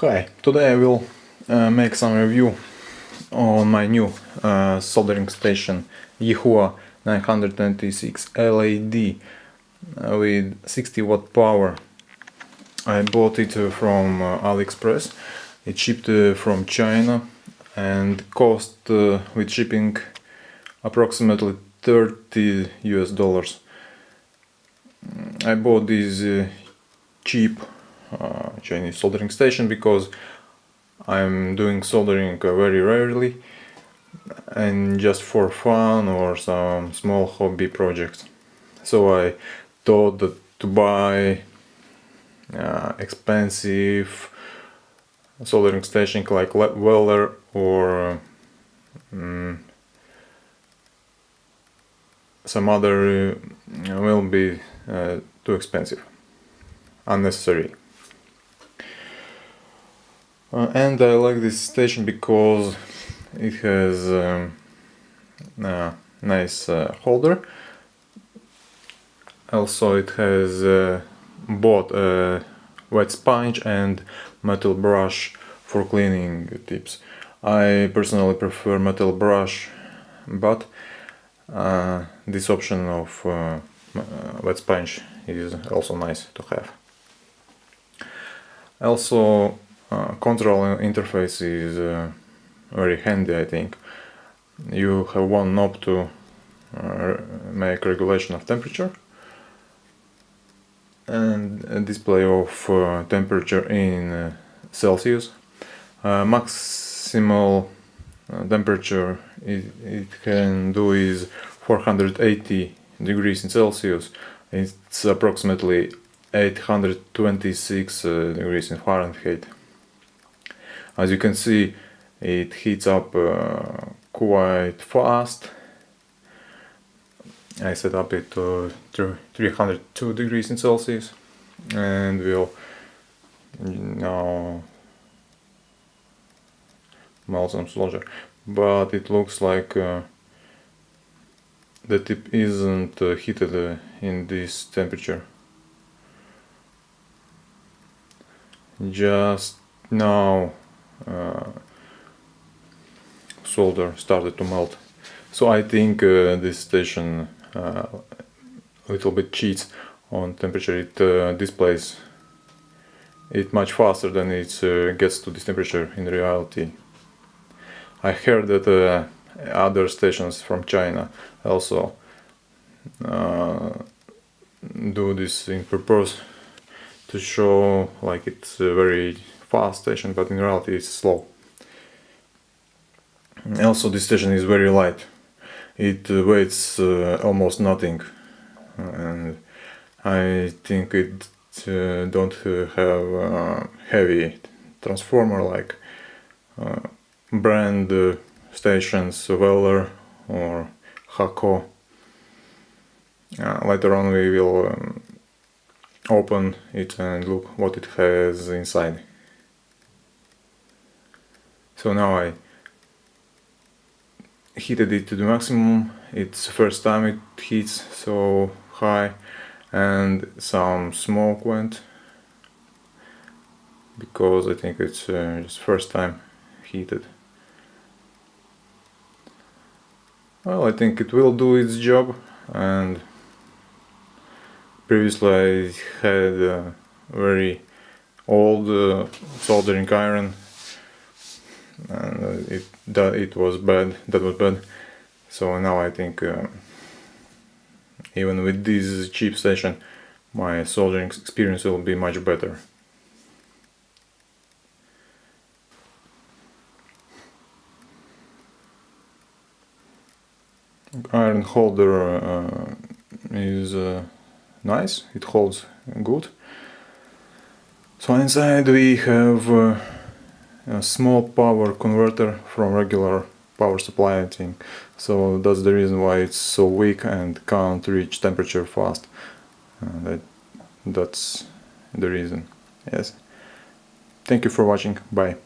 Hi, today I will make some review on my new soldering station Yihua 926 LED with 60 watt power. I bought it from AliExpress. It shipped from China and cost with shipping approximately $30 US. I bought this cheap Chinese soldering station because I'm doing soldering very rarely and just for fun or some small hobby projects. So I thought that to buy expensive soldering station like welder or some other will be too expensive, unnecessary. And I like this station because it has a nice holder. Also it has both a wet sponge and metal brush for cleaning tips. I personally prefer metal brush, but this option of wet sponge is also nice to have. Also control interface is very handy, I think. You have one knob to make regulation of temperature and a display of temperature in Celsius. Maximal temperature it can do is 480 degrees in Celsius. It's approximately 826 degrees in Fahrenheit. As you can see, it heats up quite fast. I set up it to 302 degrees in Celsius and will now melt some solder. But it looks like the tip isn't heated in this temperature. Just now solder started to melt, so I think this station a little bit cheats on temperature. It displays it much faster than it gets to this temperature in reality. I heard that other stations from China also do this in purpose to show like it's a very fast station, but in reality it's slow. Also, this station is very light. It weighs almost nothing, and I think it don't have a heavy transformer like brand stations Weller or Hako. Later on we will open it and look what it has inside. So now I heated it to the maximum. It's the first time it heats so high, and some smoke went because I think it's just first time heated. Well, I think it will do its job, and previously I had a very old soldering iron and it was bad. That was bad. So now I think even with this cheap station my soldering experience will be much better. Iron holder is nice, it holds good. So inside we have a small power converter from regular power supply, I think. So that's the reason why it's so weak and can't reach temperature fast. That's the reason. Yes. Thank you for watching. Bye.